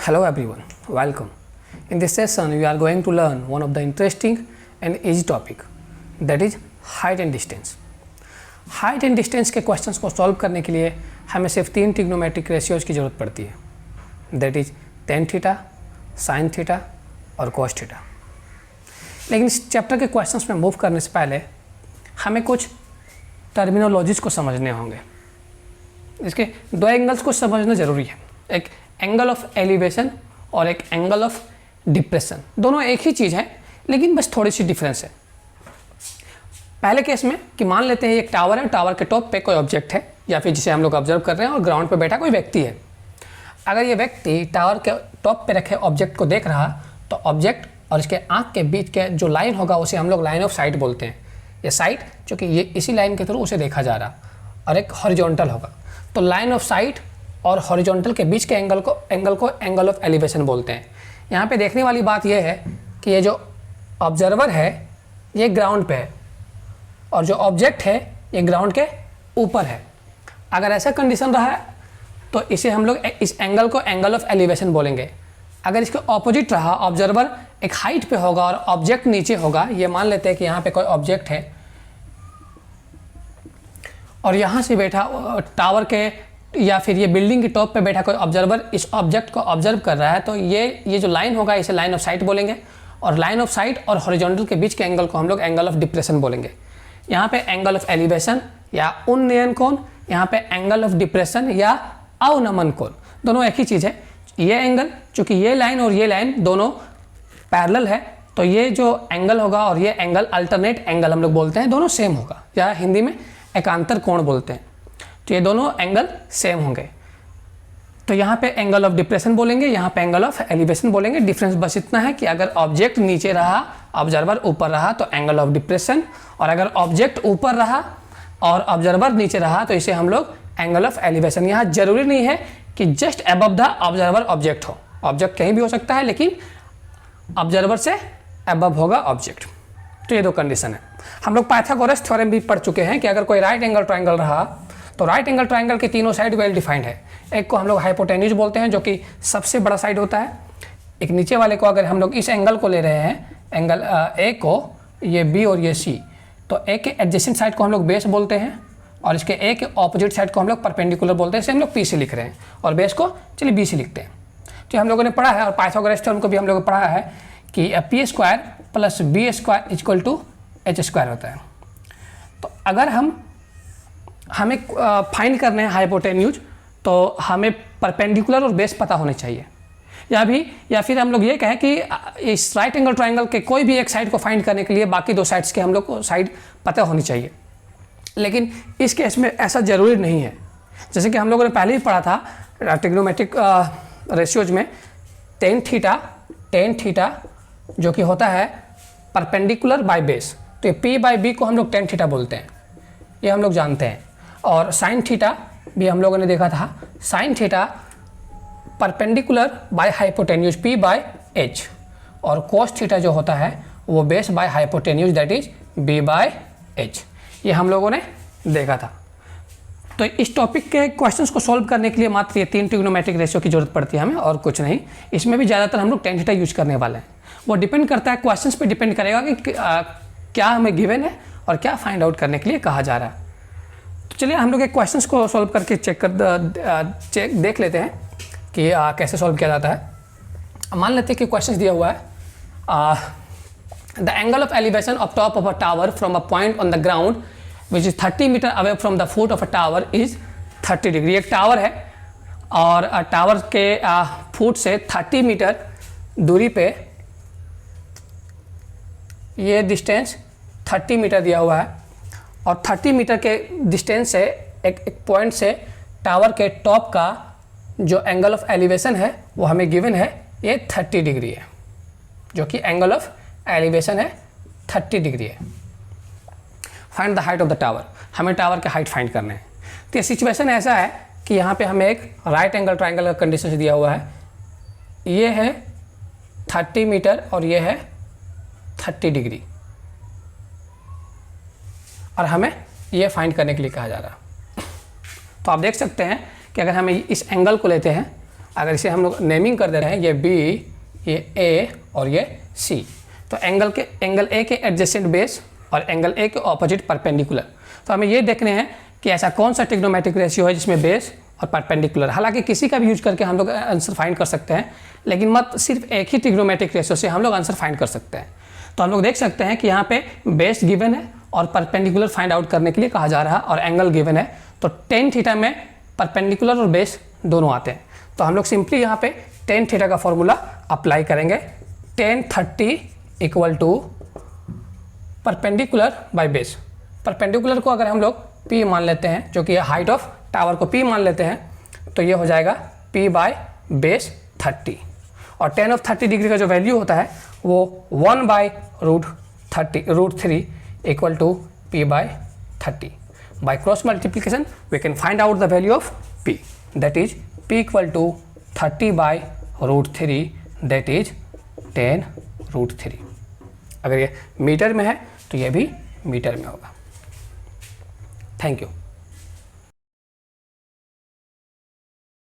Hello everyone, welcome. In this session we are going to learn one of the interesting and easy topic, that is height and distance. Height and distance के questions को solve करने के लिए हमें सिर्फ 3 trigonometric ratios की ज़रूरत पड़ती है, that is tan theta, sine theta और कॉस थीटा। लेकिन इस चैप्टर के क्वेश्चंस में मूव करने से पहले हमें कुछ टर्मिनोलॉजीज को समझने होंगे। इसके दो एंगल्स को समझना ज़रूरी है, एक एंगल ऑफ एलिवेशन और एक एंगल ऑफ डिप्रेशन। दोनों एक ही चीज़ है लेकिन बस थोड़ी सी डिफरेंस है। पहले केस में कि मान लेते हैं एक टावर है, टावर के टॉप पे कोई ऑब्जेक्ट है या फिर जिसे हम लोग ऑब्जर्व कर रहे हैं और ग्राउंड पे बैठा कोई व्यक्ति है। अगर ये व्यक्ति टावर के टॉप पे रखे ऑब्जेक्ट को देख रहा तो ऑब्जेक्ट और इसके आँख के बीच के जो लाइन होगा उसे हम लोग लाइन ऑफ साइट बोलते हैं। ये साइट चूँकि ये इसी लाइन के थ्रू उसे देखा जा रहा और एक हॉरिजॉन्टल होगा, तो लाइन ऑफ साइट और हॉरिजॉन्टल के बीच के एंगल को एंगल ऑफ एलिवेशन बोलते हैं। यहाँ पे देखने वाली बात यह है कि ये जो ऑब्जर्वर है ये ग्राउंड पे है और जो ऑब्जेक्ट है ये ग्राउंड के ऊपर है। अगर ऐसा कंडीशन रहा है तो इसे हम लोग इस एंगल को एंगल ऑफ एलिवेशन बोलेंगे। अगर इसके ऑपोजिट रहा, ऑब्जर्वर एक हाइट पे होगा और ऑब्जेक्ट नीचे होगा, ये मान लेते हैं कि यहाँ पे कोई ऑब्जेक्ट है और यहाँ से बैठा टावर के या फिर ये बिल्डिंग की टॉप पे बैठा कोई ऑब्जर्वर इस ऑब्जेक्ट को ऑब्जर्व कर रहा है, तो ये जो लाइन होगा इसे लाइन ऑफ साइट बोलेंगे और लाइन ऑफ साइट और हॉरिजॉन्टल के बीच के एंगल को हम लोग एंगल ऑफ डिप्रेशन बोलेंगे। यहाँ पे एंगल ऑफ एलिवेशन या उन्नयन कोण, यहाँ पे एंगल ऑफ डिप्रेशन या अवनमन कोण, दोनों एक ही चीज़ है। ये एंगल चूँकि ये लाइन और ये लाइन दोनों पैरेलल है तो ये जो एंगल होगा और ये एंगल अल्टरनेट एंगल हम लोग बोलते हैं, दोनों सेम होगा या हिंदी में एकांतर कोण बोलते हैं। तो ये दोनों एंगल सेम होंगे, तो यहाँ पे एंगल ऑफ डिप्रेशन बोलेंगे, यहाँ पे एंगल ऑफ एलिवेशन बोलेंगे। डिफरेंस बस इतना है कि अगर ऑब्जेक्ट नीचे रहा, ऑब्जर्वर ऊपर रहा तो एंगल ऑफ डिप्रेशन, और अगर ऑब्जेक्ट ऊपर रहा और ऑब्जर्वर नीचे रहा तो इसे हम लोग एंगल ऑफ एलिवेशन। यहाँ जरूरी नहीं है कि just above the observer object हो, ऑब्जेक्ट कहीं भी हो सकता है लेकिन ऑब्जर्वर से अबव होगा ऑब्जेक्ट। तो ये दो कंडीशन है। हम लोग पाइथागोरस थ्योरम भी पढ़ चुके हैं कि अगर कोई राइट एंगल ट्रायंगल रहा तो राइट एंगल ट्रायंगल की तीनों साइड वेल डिफाइंड है। एक को हम लोग हाइपोटेन्यूज बोलते हैं जो कि सबसे बड़ा साइड होता है। एक नीचे वाले को अगर हम लोग इस एंगल को ले रहे हैं, एंगल ए को, ये बी और ये सी, तो ए के एडजेसेंट साइड को हम लोग बेस बोलते हैं और इसके ए के ऑपोजिट साइड को हम लोग परपेंडिकुलर बोलते हैं। इसे हम लोग पी से लिख रहे हैं और बेस को चलिए बी से लिखते हैं। तो हम लोगों ने पढ़ा है और पाइथागोरस थ्योरम को भी हम लोग ने पढ़ा है कि P square plus B square equal to H square होता है। तो अगर हमें फाइंड करने हैं हाइपोटेन्यूज तो हमें परपेंडिकुलर और बेस पता होने चाहिए, या फिर हम लोग ये कहें कि इस राइट एंगल ट्रायंगल के कोई भी एक साइड को फाइंड करने के लिए बाकी दो साइड्स के हम लोग को साइड पता होनी चाहिए। लेकिन इस केस में ऐसा ज़रूरी नहीं है। जैसे कि हम लोगों ने पहले ही पढ़ा था ट्रिग्नोमेट्रिक रेशियोज में टेन थीटा जो कि होता है परपेंडिकुलर बाय बेस, तो ये पी बाय बी को हम लोग टेन थीटा बोलते हैं, ये हम लोग जानते हैं। और साइन थीटा भी हम लोगों ने देखा था, sine theta perpendicular by hypotenuse P by H, और कोस थीटा जो होता है वो base by hypotenuse that is B by H, ये हम लोगों ने देखा था। तो इस टॉपिक के क्वेश्चंस को सॉल्व करने के लिए मात्र ये 3 ट्रिग्नोमेट्रिक रेशियो की जरूरत पड़ती है हमें, और कुछ नहीं। इसमें भी ज़्यादातर हम लोग टेन थीटा यूज करने वाले हैं। वो डिपेंड करता है, क्वेश्चंस पे डिपेंड करेगा कि क्या हमें गिवन है और क्या फाइंड आउट करने के लिए कहा जा रहा है। तो चलिए हम लोग एक क्वेश्चंस को सॉल्व करके देख लेते हैं कि कैसे सॉल्व किया जाता है। मान लेते हैं कि क्वेश्चंस दिया हुआ है, the angle of elevation of top of a tower from a point on the ground which is 30 metre away from the foot of a tower is 30 degree. एक टावर है और टावर के फुट से 30 metre दूरी पे ये distance 30 metre दिया हुआ है और 30 मीटर के डिस्टेंस से एक पॉइंट से टावर के टॉप का जो एंगल ऑफ एलिवेशन है वो हमें गिवन है, ये 30 डिग्री है, जो कि एंगल ऑफ एलिवेशन है 30 डिग्री है। Find the height of the tower, हमें टावर के हाइट फाइंड करने हैं। तो ये सिचुएशन ऐसा है कि यहाँ पे हमें एक राइट एंगल ट्रायंगल का कंडीशन से दिया हुआ है, ये है 30 मीटर और ये है 30 डिग्री, और हमें ये फाइंड करने के लिए कहा जा रहा है। तो आप देख सकते हैं कि अगर हमें इस एंगल को लेते हैं अगर इसे हम लोग नेमिंग कर दे रहे हैं, ये B, ये A और ये C, तो एंगल A के एडजेसेंट बेस और एंगल A के ऑपोजिट परपेंडिकुलर। तो हमें ये देखने हैं कि ऐसा कौन सा ट्रिग्नोमेट्रिक रेशियो है जिसमें बेस और परपेंडिकुलर। हालांकि किसी का भी यूज करके हम लोग आंसर फाइंड कर सकते हैं, लेकिन मत सिर्फ एक ही ट्रिग्नोमेट्रिक रेशियो से हम लोग आंसर फाइंड कर सकते हैं। तो हम लोग देख सकते हैं कि यहाँ पे बेस गिवन है और परपेंडिकुलर फाइंड आउट करने के लिए कहा जा रहा है, और एंगल गिवन है। तो टेन थीटा में परपेंडिकुलर और बेस दोनों आते हैं। तो हम लोग सिंपली यहाँ पे टेन थीटा का फॉर्मूला अप्लाई करेंगे। Tan 30 equal to perpendicular by base. Perpendicular को अगर हम लोग P मान लेते हैं, जो कि हाइट ऑफ टावर को P मान लेते हैं, तो ये हो जाएगा P बाय बेस 30। और टेन ऑफ 30 डिग्री का जो वैल्यू होता है वो 1 by root 3 equal to P by 30। By cross multiplication we can find out the value of P, that is P equal to 30 by root 3, that is 10 root 3। अगर ये metre में है तो ये भी मीटर में होगा। Thank you.